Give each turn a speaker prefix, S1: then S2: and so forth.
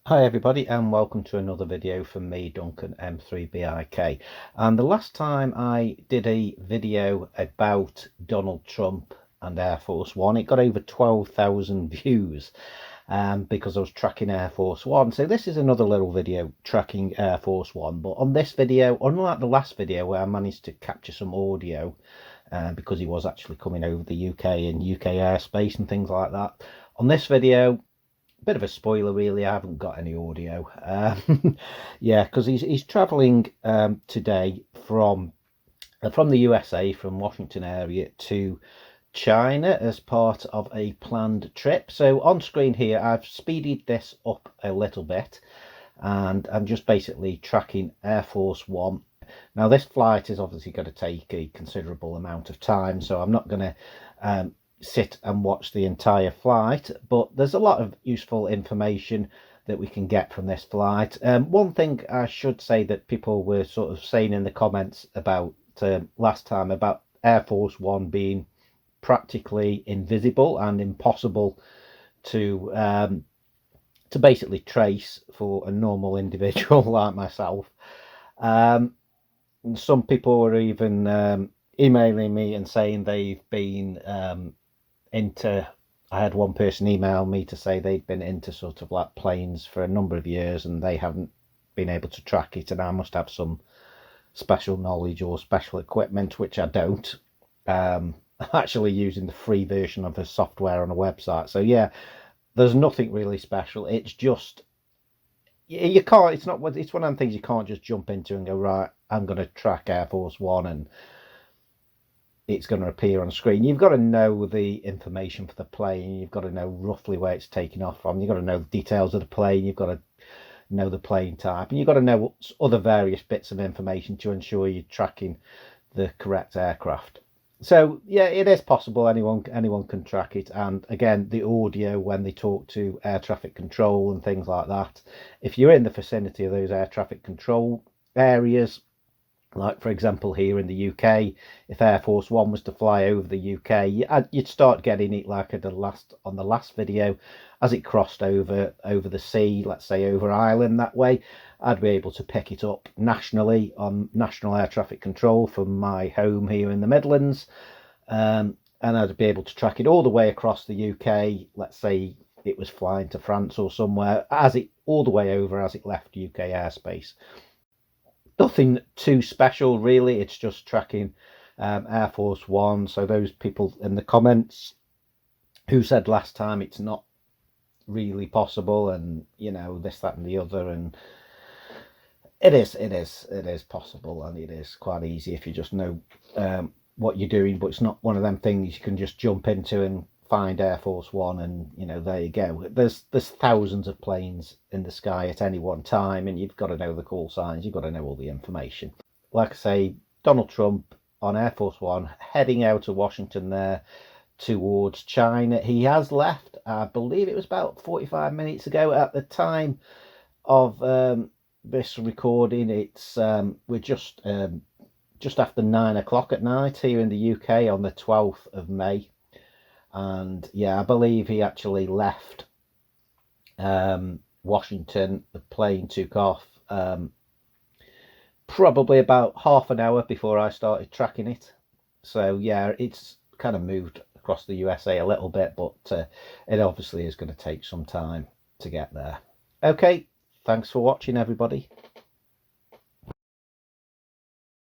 S1: Hi everybody and welcome to another video from me, Duncan M3BIK. And the last time I did a video about Donald Trump and Air Force One, it got over 12,000 views because I was tracking Air Force One. So this is another little video tracking Air Force One, but on this video, unlike the last video where I managed to capture some audio because he was actually coming over the UK and UK airspace and things like that, on this video, bit of a spoiler really, I haven't got any audio. Yeah, because he's traveling today from the USA, from Washington area to China as part of a planned trip. So on screen here I've speeded this up a little bit and I'm just basically tracking Air Force One. Now this flight is obviously going to take a considerable amount of time, so I'm not going to sit and watch the entire flight, but there's a lot of useful information that we can get from this flight. One thing I should say that people were sort of saying in the comments about last time about Air Force One being practically invisible and impossible to basically trace for a normal individual like myself. Some people were even emailing me and saying they've been I had one person email me to say they'd been into sort of like planes for a number of years and they haven't been able to track it, and I must have some special knowledge or special equipment, which I don't. I'm actually using the free version of the software on a website, so yeah, there's nothing really special. It's just you can't, it's one of them things you can't just jump into and go, right, I'm going to track Air Force One and it's going to appear on screen. You've got to know the information for the plane. You've got to know roughly where it's taking off from. You've got to know the details of the plane. You've got to know the plane type, and you've got to know other various bits of information to ensure you're tracking the correct aircraft. So yeah, it is possible. Anyone can track it. And again, the audio when they talk to air traffic control and things like that, if you're in the vicinity of those air traffic control areas, like for example here in the UK, if Air Force One was to fly over the UK, you'd start getting it like on the last video, as it crossed over the sea, let's say over Ireland that way. I'd be able to pick it up nationally on National Air Traffic Control from my home here in the Midlands, and I'd be able to track it all the way across the UK. Let's say it was flying to France or somewhere, all the way over as it left UK airspace. Nothing too special really, it's just tracking Air Force One. So those people in the comments who said last time it's not really possible and this, that and the other, and it is possible, and it is quite easy if you just know what you're doing, but it's not one of them things you can just jump into and find Air Force One and there you go. There's thousands of planes in the sky at any one time, and you've got to know the call signs, you've got to know all the information. Like I say, Donald Trump on Air Force One heading out of Washington there towards China. He has left, I believe it was about 45 minutes ago at the time of this recording. It's we're just after 9 o'clock at night here in the UK on the 12th of May. And yeah, I believe he actually left Washington. The plane took off probably about half an hour before I started tracking it. So yeah, it's kind of moved across the USA a little bit, but it obviously is going to take some time to get there. Okay, thanks for watching everybody.